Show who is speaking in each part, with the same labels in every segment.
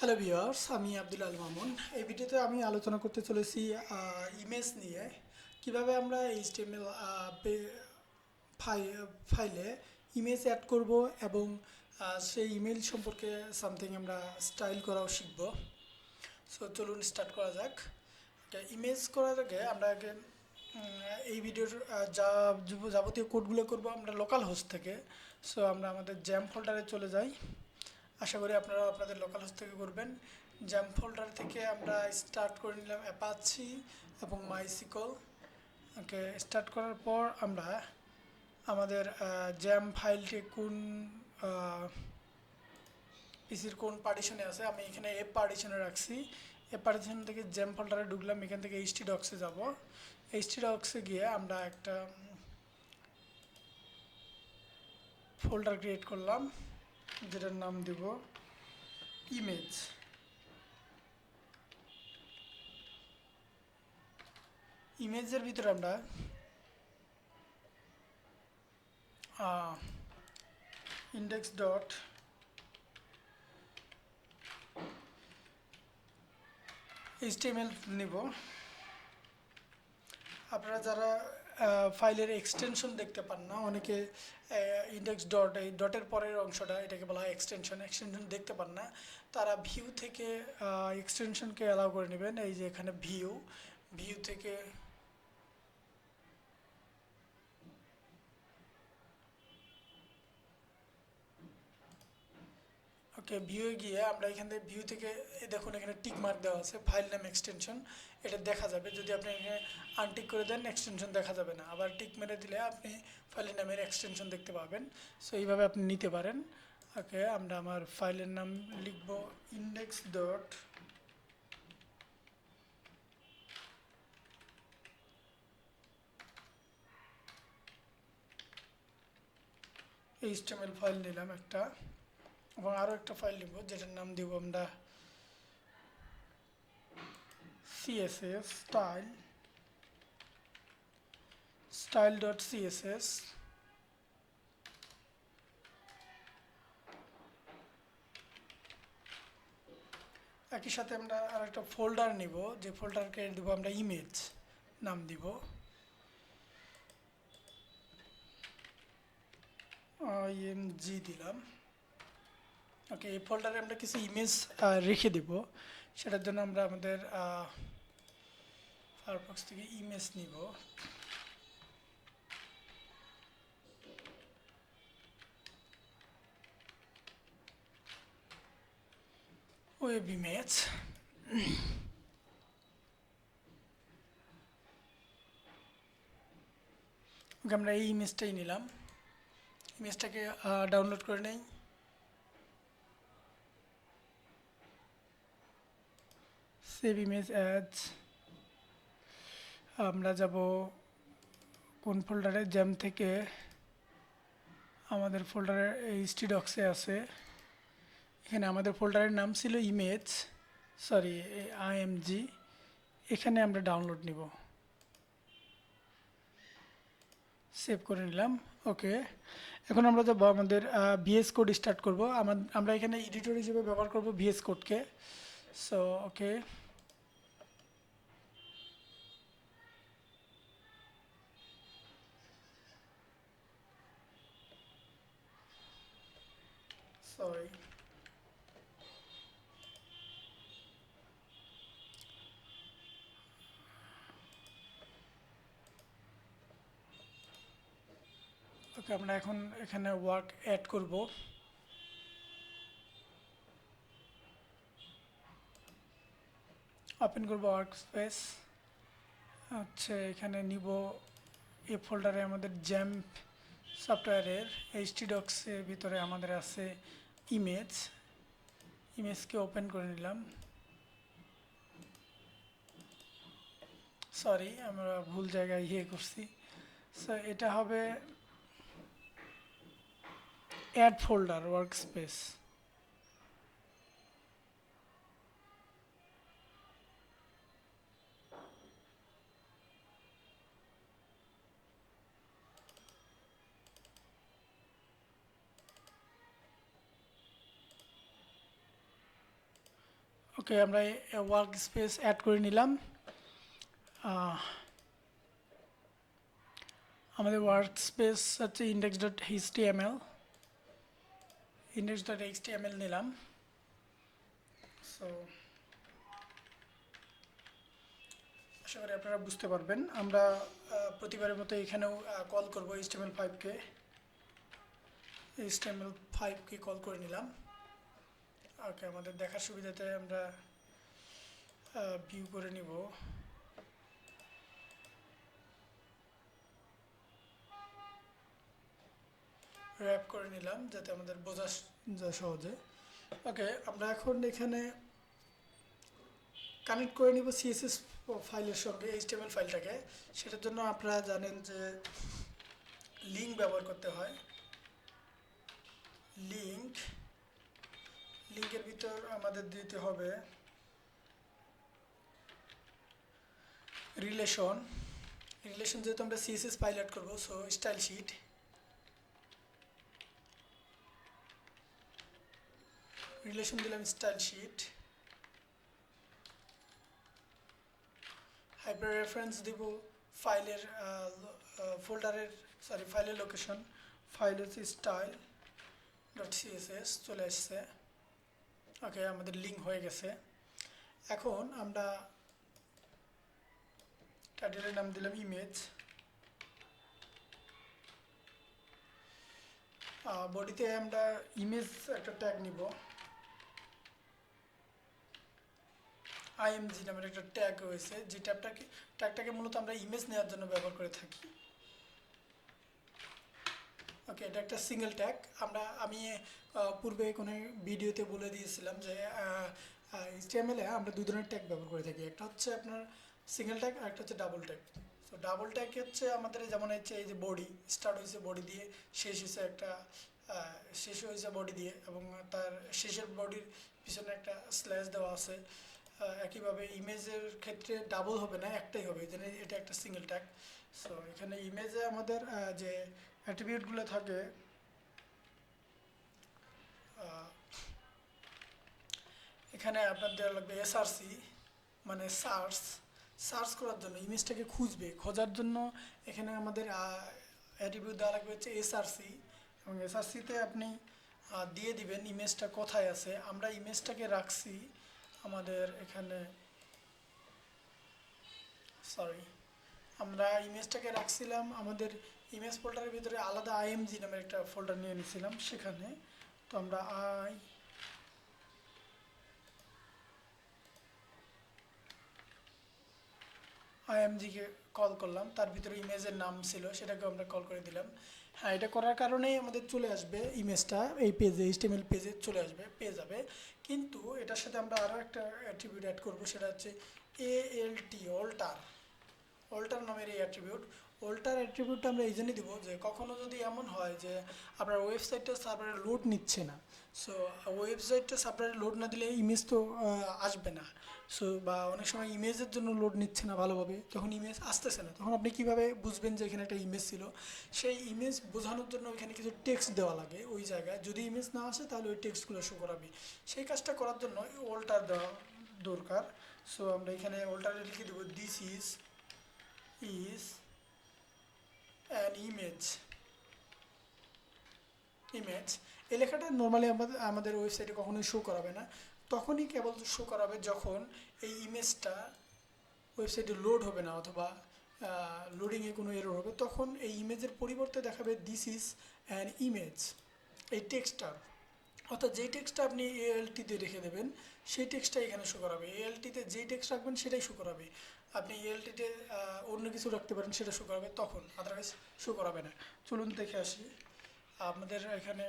Speaker 1: Hello viewers, আমি আব্দুল মামুন। এই ভিডিওতে আমি আলোচনা করতে চলেছি ইমেজ নিয়ে। কিভাবে আমরা এইচটিএমএল ফাইলে ইমেজ অ্যাড করব এবং সেই ইমেল সম্পর্কে সামথিং আমরা স্টাইল করাও শিখব। সো চলুন স্টার্ট করা যাক। ইমেজ করার আগে আমরা আগে এই ভিডিওর যাবতীয় কোডগুলো করব আমরা লোকাল হোস্ট থেকে। সো আমরা আমাদের জ্যাম ফোল্ডারে চলে যাই। আশা করি আপনারা আপনাদের লোকাল হোস্ট থেকে করবেন। জ্যাম ফোল্ডার থেকে আমরা স্টার্ট করে নিলাম অ্যাপাচি এবং মাইসিকল। ওকে, স্টার্ট করার পর আমরা আমাদের জ্যাম ফাইলটি কোন পিসির কোন পার্টিশনে আছে, আমি এখানে এ পার্টিশনে রাখছি। এ পার্টিশন থেকে জ্যাম ফোল্ডারে ঢুকলাম। এখান থেকে এইচটি ডক্সে যাব। এইচটি ডক্সে গিয়ে আমরা একটা ফোল্ডার ক্রিয়েট করলাম, যেটার নাম দিব ইমেজ। ইমেজের ভিতরে আমরা ইন্ডেক্স ডট এইচটিএমএল নিব। আপনারা যারা ফাইলের এক্সটেনশন দেখতে পান না, অনেকে ইন্ডেক্স ডট, এই ডটের পরের অংশটা, এটাকে বলা হয় এক্সটেনশন দেখতে পান না, তারা ভিউ থেকে এক্সটেনশনকে অ্যালাউ করে নেবেন। এই যে এখানে ভিউ থেকে ওকে, ভিউয়ে গিয়ে আমরা এখান থেকে ভিউ থেকে দেখুন এখানে টিক মার্ক দেওয়া আছে, ফাইল নাম এক্সটেনশন, এটা দেখা যাবে। যদি আপনি এখানে আনটিক করে দেন এক্সটেনশন দেখা যাবে না, আবার টিক মেরে দিলে আপনি ফাইলের নামের এক্সটেনশন দেখতে পাবেন। সো এইভাবে আপনি নিতে পারেন। ওকে, আমরা আমার ফাইলের নাম লিখব ইন্ডেক্স ডট এইচটিএমএল ফাইল নিলাম একটা, এবং আরও একটা ফাইল নিব যেটার নাম দিব আমরা সিএসএস style.css। একই সাথে আমরা আর একটা ফোল্ডার নিব, যে ফোল্ডারকে দেব আমরা ইমেজ নাম দিব, ইএমজি দিলাম। ওকে, এই ফোল্ডারে আমরা কিছু ইমেজ রেখে দেব। সেটার জন্য আমরা আমাদের ফায়ারফক্স থেকে ইমেজ নিব। ওয়েব ইমেজ, ওকে, আমরা এই ইমেজটাই নিলাম। ইমেজটাকে ডাউনলোড করে নেই। সেভ ইমেজ অ্যাজ, আমরা যাব কোন ফোল্ডারে, জ্যাম থেকে আমাদের ফোল্ডারে এইচটি ডক্সে আছে। এখানে আমাদের ফোল্ডারের নাম ছিল ইমেজ, সরি আইএমজি। এখানে আমরা ডাউনলোড নিব, সেভ করে নিলাম। ওকে, এখন আমরা যাব আমাদের ভিএস কোড স্টার্ট করব। আমরা এখানে এডিটর হিসেবে ব্যবহার করব ভিএস কোডকে। সো ওকে, সরি, ওকে, আমরা এখন এখানে ওয়ার্ক অ্যাড করব। ওপেন করব ওয়ার্ক স্পেস। আচ্ছা, এখানে নিব এই ফোল্ডারে আমাদের জ্যাম সফটওয়্যারের এইচটি ডক্সের ভিতরে আমাদের আছে ইমেজ। ইমেজকে ওপেন করে নিলাম। সরি, আমরা ভুল জায়গায় করছি। সো এটা হবে অ্যাড ফোল্ডার ওয়ার্ক স্পেস। ওকে, আমরা ওয়ার্ক স্পেস অ্যাড করে নিলাম। আমাদের ওয়ার্ক স্পেস হচ্ছে index.html নিলাম। সো আশা করি আপনারা বুঝতে পারবেন। আমরা প্রতিবারের মতো এখানেও কল করব HTML5কে কল করে নিলাম। ওকে, আমাদের দেখার সুবিধাতে আমরা ভিউ করে নিব। র্যাপ করে নিলাম যাতে আমাদের বোঝা যায় সহজে। ওকে, আমরা এখন এখানে কানেক্ট করে নিব সিএসএস ফাইলের সঙ্গে এইচটিএমএল ফাইলটাকে। সেটার জন্য আপনারা জানেন যে লিঙ্ক ব্যবহার করতে হয়। লিঙ্কের ভিতর আমাদের দিতে হবে রিলেশন যেহেতু আমরা সিএসএস ফাইল অ্যাড করবো, সো স্টাইল শিট রিলেশন দিলাম, স্টাইল শিট হাইপার রেফারেন্স দিব ফাইলের ফাইলের লোকেশন। ফাইল হচ্ছে style.css চলে আসছে। ওকে, আমাদের লিঙ্ক হয়ে গেছে। এখন আমরা টাইটেলের নাম দিলাম ইমেজ, বডিতে আমরা ইমেজ একটা ট্যাগ নিব, img নামের একটা ট্যাগ রয়েছে, যে ট্যাগটাকে মূলত আমরা ইমেজ নেওয়ার জন্য ব্যবহার করে থাকি। ওকে, এটা একটা সিঙ্গেল ট্যাগ। আমি পূর্বে কোনো ভিডিওতে বলে দিয়েছিলাম যে HTML-এ আমরা দুই ধরনের ট্যাগ ব্যবহার করে থাকি। একটা হচ্ছে আপনার সিঙ্গেল ট্যাগ আর একটা হচ্ছে ডাবল ট্যাগ। তো ডাবল ট্যাগ হচ্ছে আমাদের যেমন হচ্ছে এই যে বডি স্টার্ট হয়েছে বডি দিয়ে, শেষ হয়েছে বডি দিয়ে, এবং তার শেষের বডির পিছনে একটা স্ল্যাশ দেওয়া আছে। একইভাবে ইমেজের ক্ষেত্রে ডাবল হবে না, একটাই হবে, এটা একটা সিঙ্গেল ট্যাগ। সো এখানে ইমেজে আমাদের যে অ্যাট্রিবিউটগুলো থাকে, এখানে আপনার দেওয়া লাগবে এসআরসি, মানে সার্চ করার জন্য, ইমেজটাকে খোঁজার জন্য এখানে আমাদের অ্যাট্রিবিউট দেওয়া লাগবে হচ্ছে এসআরসি, এবং এসআরসিতে আপনি দিয়ে দিবেন ইমেজটা কোথায় আছে। আমরা ইমেজটাকে রাখছি আমাদের এখানে, আমরা ইমেজটাকে রাখছিলাম আমাদের ইমেজ ফোল্ডারের ভিতরে আলাদা img নামের একটা ফোল্ডার নিয়ে নিয়েছিলাম সেখানে। তো আমরা img-কে কল করলাম, তার ভিতরে ইমেজের নাম ছিল, সেটাকে আমরা কল করে দিলাম। হ্যাঁ, এটা করার কারণেই আমাদের চলে আসবে ইমেজটা এই পেজে, HTML পেজে চলে আসবে, পেয়ে যাবে। কিন্তু এটার সাথে আমরা আরও একটা অ্যাট্রিবিউট অ্যাড করবো, সেটা হচ্ছে অল্টার নামের এই অ্যাট্রিবিউটটা আমরা এই জন্যই দিব যে কখনো যদি এমন হয় যে আপনার ওয়েবসাইটটা সার্ভারে লোড নিচ্ছে না, সো ওয়েবসাইটটা সার্ভারে লোড না দিলে ইমেজ তো আসবে না। সো বা অনেক সময় ইমেজের জন্য লোড নিচ্ছে না ভালোভাবে, যখন ইমেজ আসতেছে না, তখন আপনি কীভাবে বুঝবেন যে এখানে একটা ইমেজ ছিল। সেই ইমেজ বোঝানোর জন্য ওইখানে কিছু টেক্সট দেওয়া লাগে ওই জায়গায়, যদি ইমেজ না আসে তাহলে ওই টেক্সটগুলো শো করাবে। সেই কাজটা করার জন্য অল্টার দেওয়া দরকার। সো আমরা এখানে অল্টারে লিখে দেবো দিস ইজ অ্যান ইমেজ। এই লেখাটা নর্মালি আমাদের ওয়েবসাইটে কখনোই শো করাবে না, তখনই কেবল শো করাবে যখন এই ইমেজটা ওয়েবসাইটে লোড হবে না, অথবা লোডিংয়ে কোনো এরর হবে, তখন এই ইমেজের পরিবর্তে দেখাবে দিস ইজ অ্যান ইমেজ, এই টেক্সটটা। অর্থাৎ যেই টেক্সটটা আপনি ALT-তে রেখে দেবেন সেই টেক্সটটা এখানে শো করাবে। ALT-তে যেই টেক্সট রাখবেন সেটাই শো করাবে। আপনি ALT-তে অন্য কিছু রাখতে পারেন, সেটা শো করাবে তখন, আদারওয়াইজ শো করাবে না। চলুন দেখে আসি। আমাদের এখানে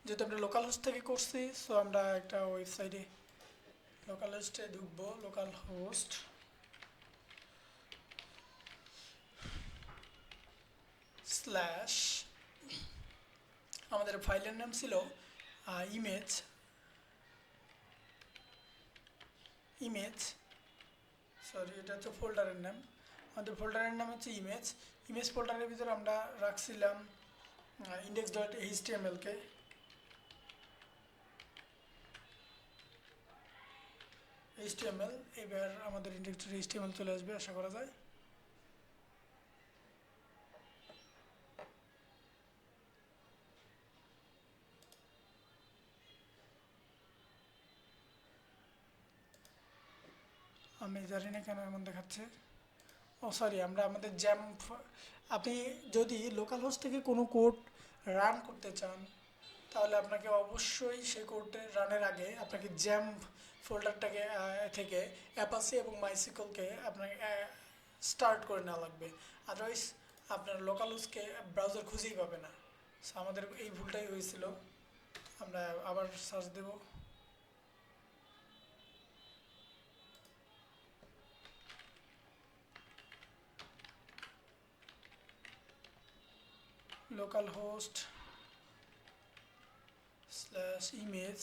Speaker 1: যেহেতু আমরা লোকাল হোস্ট থেকে করছি, সো আমরা একটা ওয়েবসাইটে লোকাল হোস্টে ঢুকবো, লোকাল হোস্ট স্ল্যাশ, আমাদের ফাইলের নাম ছিল ইমেজ, এটা হচ্ছে ফোল্ডারের নাম। আমাদের ফোল্ডারের নাম হচ্ছে ইমেজ ফোল্ডারের ভিতরে আমরা রাখছিলাম index.html-কে। HTML, এবার আমাদের ইন্ডেক্সের HTML চলে আসবে আশা করা যায়। আমি জানি না কেন এমন দেখাচ্ছে। ও সরি, আমরা আমাদের আপনি যদি লোকাল হোস্ট থেকে কোনো কোড রান করতে চান তাহলে আপনাকে অবশ্যই সেই কোডে রানের আগে আপনাকে জ্যাম্প ফোল্ডারটাকে থেকে অ্যাপাসি এবং মাইসিকলকে আপনাকে স্টার্ট করে নেওয়া লাগবে, আদারওয়াইজ আপনার লোকাল হোস্টকে ব্রাউজার খুঁজেই পাবে না। সো আমাদের এই ভুলটাই হয়েছিল। আমরা আবার সার্চ দেব। লোকাল হোস্ট /ইমেজ,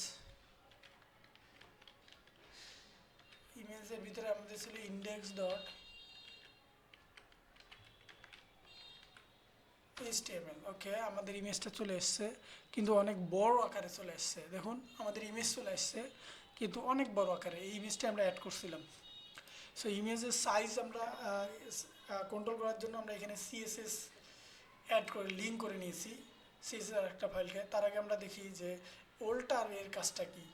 Speaker 1: ইমেজের ভিতরে আমাদের ছিল index.html। ওকে, আমাদের ইমেজটা চলে এসছে, কিন্তু অনেক বড় আকারে চলে এসছে। দেখুন আমাদের ইমেজ চলে এসছে কিন্তু অনেক বড় আকারে। এই ইমেজটা আমরা অ্যাড করছিলাম। সো ইমেজের সাইজ আমরা কন্ট্রোল করার জন্য আমরা এখানে সিএসএস অ্যাড করে লিঙ্ক করে নিয়েছি সিএসএস একটা ফাইলকে। তার আগে আমরা দেখি যে ওল্টার এর কাজটা কি।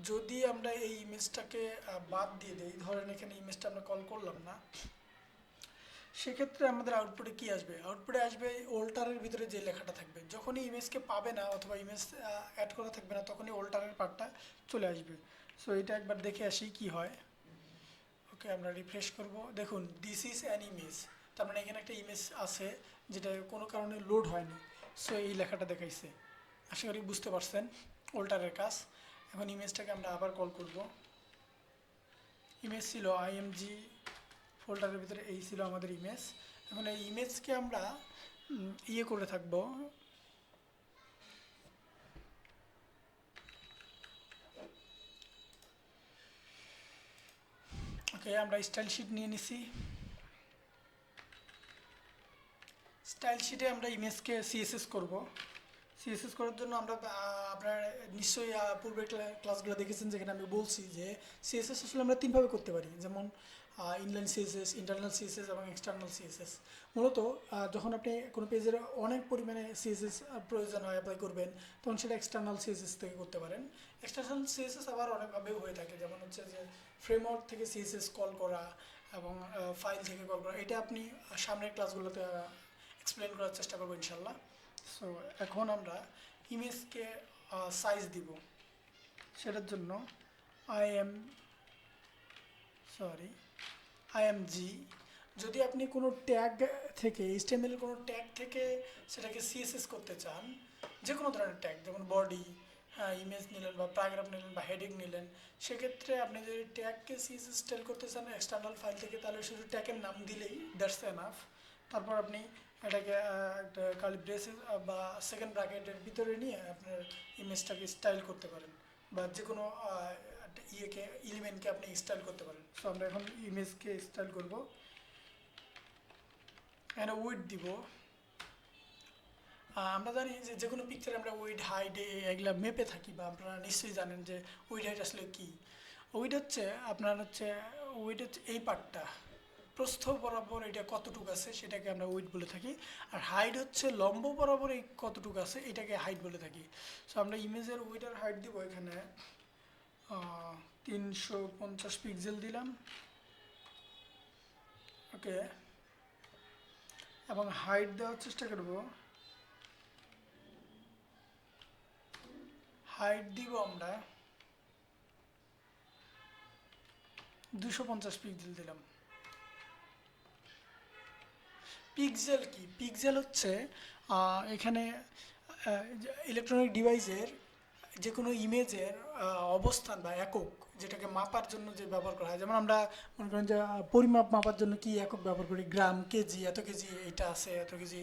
Speaker 1: যদি আমরা এই ইমেজটাকে বাদ দিয়ে দিই, ধরেন এখানে ইমেজটা আমরা কল করলাম না, সেক্ষেত্রে আমাদের আউটপুটে কি আসবে? আউটপুটে আসবে ওল্টারের ভিতরে যে লেখাটা থাকবে। যখনই ইমেজকে পাবে না অথবা ইমেজ অ্যাড করা থাকবে না তখনই ওল্টারের পার্টটা চলে আসবে। সো এটা একবার দেখে আসি কি হয়। ওকে, আমরা রিফ্রেশ করব। দেখুন দিস ইজ অ্যান ইমেজ, তার মানে এখানে একটা ইমেজ আছে যেটা কোনো কারণে লোড হয়নি। সো এই লেখাটা দেখাইছে। আশা করি বুঝতে পারছেন ওল্টারের কাজ। এখন ইমেজটাকে আমরা আবার কল করব। ইমেজ ছিল আইএমজি ফোল্ডারের ভিতরে, এই ছিল আমাদের ইমেজ। এখন এই ইমেজকে আমরা ইয়ে করে থাকবো, ওকে আমরা স্টাইল শিট নিয়ে নিছি। স্টাইল শিটে আমরা ইমেজকে সিএসএস করব। সিএসএস করার জন্য আমরা আপনারা নিশ্চয়ই পূর্বের ক্লাসগুলো দেখেছেন যেখানে আমি বলছি যে সিএসএস আসলে আমরা তিনভাবে করতে পারি, যেমন ইনলাইন সিএসএস, ইন্টারনাল সিএসএস এবং এক্সটার্নাল সিএসএস। মূলত যখন আপনি কোনো পেজের অনেক পরিমাণে সিএসএস প্রয়োজন হয় অ্যাপ্লাই করবেন, তখন সেটা এক্সটার্নাল সিএসএস থেকে করতে পারেন। এক্সটার্নাল সিএসএস আবার অনেকভাবেও হয়ে থাকে, যেমন হচ্ছে যে ফ্রেমওয়ার্ক থেকে সিএসএস কল করা এবং ফাইল থেকে কল করা। এটা আপনি সামনের ক্লাসগুলোতে এক্সপ্লেন করার চেষ্টা করবো ইনশাল্লাহ। সো এখন আমরা ইমেজকে সাইজ দিব, সেটার জন্য আইএমজি। যদি আপনি কোনো ট্যাগ থেকে HTML কোনো ট্যাগ থেকে সেটাকে সিএসএস করতে চান, যে কোনো ধরনের ট্যাগ, যেমন বডি, ইমেজ নিলেন বা প্যারাগ্রাফ নিলেন বা হেডিং নিলেন, সেক্ষেত্রে আপনি যদি ট্যাগকে সিএসএস স্টাইল করতে চান এক্সটার্নাল ফাইল থেকে, তাহলে শুধু ট্যাগের নাম দিলেই দ্যাটস এনাফ। তারপর আপনি এটাকে একটা কার্লি ব্রেসেস বা সেকেন্ড ব্র্যাকেটের ভিতরে নিয়ে আপনার ইমেজটাকে স্টাইল করতে পারেন, বা যে কোনো ইয়েকে এলিমেন্টকে আপনি স্টাইল করতে পারেন। সো আমরা এখন ইমেজকে স্টাইল করব। এখানে উইড দিব। আমরা জানি যে যে কোনো পিকচারে আমরা উইড হাইট এগুলা মেপে থাকি, বা আপনারা নিশ্চয়ই জানেন যে উইড হাইট আসলে কী। উইড হচ্ছে আপনার উইড হচ্ছে এই পার্টটা প্রস্থ বরাবর এটা কতটুকু আছে সেটাকে আমরা উইড বলে থাকি, আর হাইট হচ্ছে লম্ব বরাবর এই কতটুকু আছে এটাকে হাইট বলে থাকি। সো আমরা ইমেজের উইড আর হাইট দিব, এখানে 350 পিক্সেল দিলাম। ওকে, এবং হাইট দেওয়ার চেষ্টা করব, হাইট দিব আমরা 250 পিক্সেল দিলাম। পিক্সেল কি? পিক্সেল হচ্ছে এখানে ইলেকট্রনিক ডিভাইসের যে কোনো ইমেজের অবস্থান বা একক, যেটাকে মাপার জন্য যে ব্যবহার করা হয়। যেমন আমরা মনে করেন যে পরিমাপ মাপার জন্য কি একক ব্যবহার করি, গ্রাম, কেজি, এত কেজি এটা আছে, এত কেজি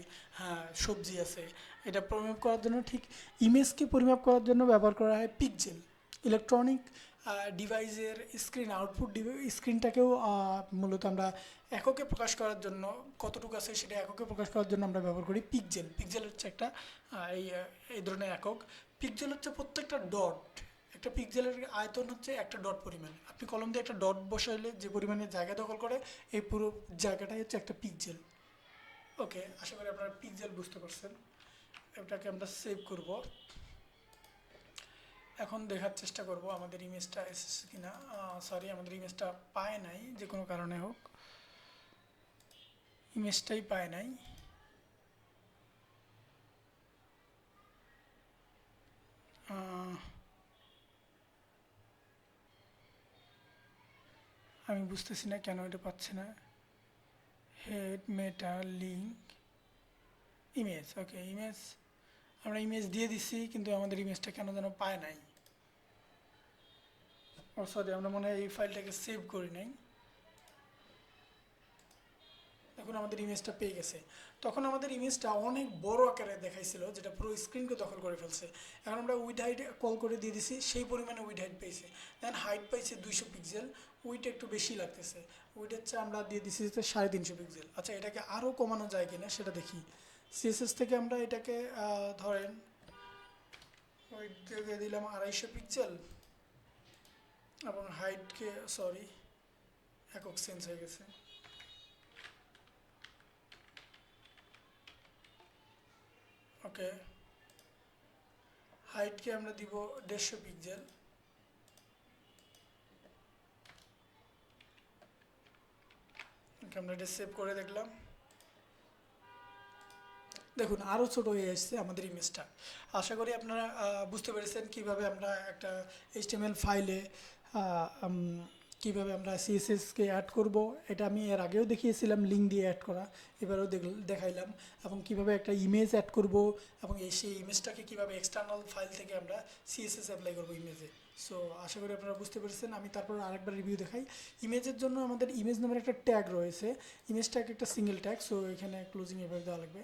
Speaker 1: সবজি আছে, এটা পরিমাপ করার জন্য ঠিক ইমেজকে পরিমাপ করার জন্য ব্যবহার করা হয় পিক্সেল। ইলেকট্রনিক ডিভাইসের স্ক্রিন আউটপুট স্ক্রিনটাকেও মূলত আমরা এককে প্রকাশ করার জন্য, কতটুকু আছে সেটা এককে প্রকাশ করার জন্য আমরা ব্যবহার করি পিক্সেল। পিক্সেল হচ্ছে একটা এই ধরনের একক। পিক্সেল হচ্ছে প্রত্যেকটা ডট, একটা পিক্সেলের আয়তন হচ্ছে একটা ডট পরিমাণ। আপনি কলম দিয়ে একটা ডট বসাইলে যে পরিমাণে জায়গা দখল করে এই পুরো জায়গাটাই হচ্ছে একটা পিক্সেল। ওকে, আশা করি আপনারা পিক্সেল বুঝতে পারছেন। এটাকে আমরা সেভ করব। এখন দেখার চেষ্টা করব আমাদের ইমেজটা এসেছে কিনা। সরি, আমাদের ইমেজটা পায় নাই, যে কোনো কারণে হোক ইমেজটাই পায় নাই। আমি বুঝতেছি না কেন এটা পাচ্ছে না। হেড মেটা লিঙ্ক ইমেজ, ওকে ইমেজ আমরা ইমেজ দিয়ে দিচ্ছি, কিন্তু আমাদের ইমেজটা কেন যেন পায় নাই। ও সরি, আমরা মনে হয় এই ফাইলটাকে সেভ করি নাই। এখন আমাদের ইমেজটা পেয়ে গেছে। তখন আমাদের ইমেজটা অনেক বড় আকারে দেখাইছিল, যেটা পুরো স্ক্রিনকে দখল করে ফেলছে। এখন আমরা উইড হাইট কল করে দিয়ে দিছি, সেই পরিমাণে উইড হাইট পেয়েছে। দেন হাইট পাইছে 200 পিক্সেল, উইড একটু বেশি লাগতেছে। উইড হচ্ছে আমরা দিয়ে দিছি 350 পিক্সেল। আচ্ছা, এটাকে আরও কমানো যায় কিনা সেটা দেখি। সিএসএস থেকে আমরা এটাকে ধরেন উইড দিয়ে দিলাম 250 পিক্সেল, এবং হাইটকে সরি একক চেঞ্জ হয়ে গেছে। ওকে, হাইটকে আমরা দিব 150 পিক্সেল। আমরা এটা সেভ করে দেখলাম, দেখুন আরও ছোট হয়ে আসছে আমাদের ইমেজটা। আশা করি আপনারা বুঝতে পেরেছেন কিভাবে আমরা একটা এইচটিএমএল ফাইলে কিভাবে আমরা সিএসএসকে অ্যাড করব। এটা আমি এর আগেও দেখিয়েছিলাম লিঙ্ক দিয়ে অ্যাড করা, এবারেও দেখাইলাম। এবং কিভাবে একটা ইমেজ অ্যাড করব, এবং সেই ইমেজটাকে কিভাবে এক্সটার্নাল ফাইল থেকে আমরা সিএসএস অ্যাপ্লাই করব ইমেজে। সো আশা করি আপনারা বুঝতে পেরেছেন। আমি তারপর আরেকবার রিভিউ দেখাই। ইমেজের জন্য আমাদের ইমেজ নামের একটা ট্যাগ রয়েছে। ইমেজ ট্যাগ একটা সিঙ্গেল ট্যাগ, সো এখানে ক্লোজিং এভাবে দেওয়া লাগবে।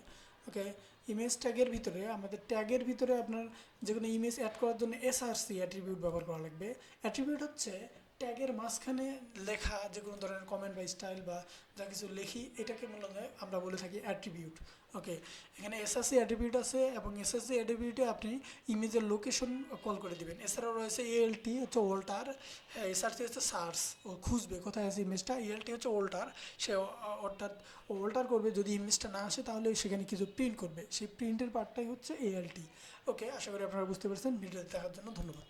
Speaker 1: ওকে, ইমেজ ট্যাগের ভিতরে আমাদের ট্যাগের ভিতরে আপনার যে কোনো ইমেজ অ্যাড করার জন্য এসআরসি অ্যাট্রিবিউট ব্যবহার করা লাগবে। অ্যাট্রিবিউট হচ্ছে ট্যাগের মাঝখানে লেখা যে কোনো ধরনের কমেন্ট বা স্টাইল বা যা কিছু লিখি, এটাকে মূলত আমরা বলে থাকি অ্যাট্রিবিউট। ওকে, এখানে এসআরসি অ্যাট্রিবিউট আছে, এবং এসআরসি অ্যাট্রিবিউটে আপনি ইমেজের লোকেশন কল করে দেবেন। এছাড়াও রয়েছে এএলটি হচ্ছে ওল্টার, হ্যাঁ এসআরসি হচ্ছে সার্চ, ও খুঁজবে কোথায় আছে ইমেজটা। এএলটি হচ্ছে ওল্টার, সে অর্থাৎ ওল্টার করবে, যদি ইমেজটা না আসে তাহলে সেখানে কিছু প্রিন্ট করবে, সেই প্রিন্টের পার্টটাই হচ্ছে এএলটি। ওকে, আশা করি আপনারা বুঝতে পেরেছেন। ভিডিও দেখার জন্য ধন্যবাদ।